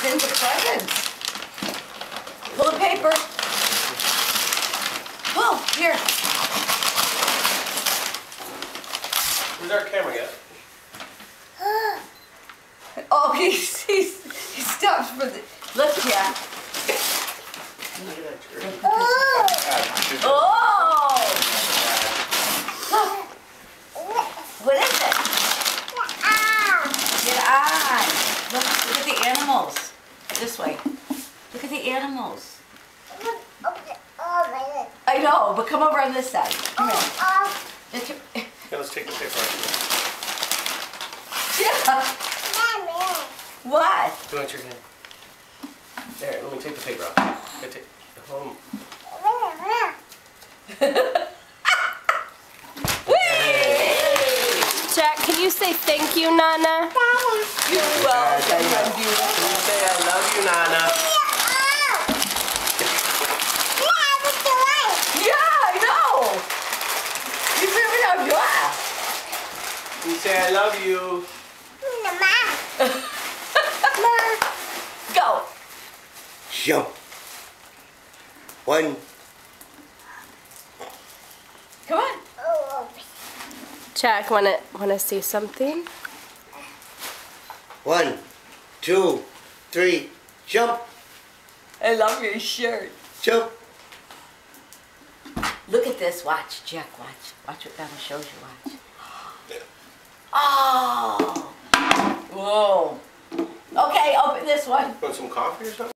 in the presents. Pull the paper. Pull, here. Where's our camera at? Oh, he stops for the. Look, Jack. Oh! Look. What is it? Get on. Look at the animals. This way. Look at the animals. I know, but come over on this side. Come here. Yeah, let's take the paper out. Yeah. What? Do it your hand. There, let me take the paper out. I take the home. Jack, can you say thank you, Nana? You're welcome. Say I love you, Nana. Yeah, I know. You really don't do it. You say I love you. Go. Jump. 1. Come on. Jack, wanna see something? 1, 2, 3. Jump. I love your shirt. Jump. Look at this. Watch, Jack. Watch. Watch what Donna shows you. Watch. Oh. Whoa. Okay, open this one. Want some coffee or something?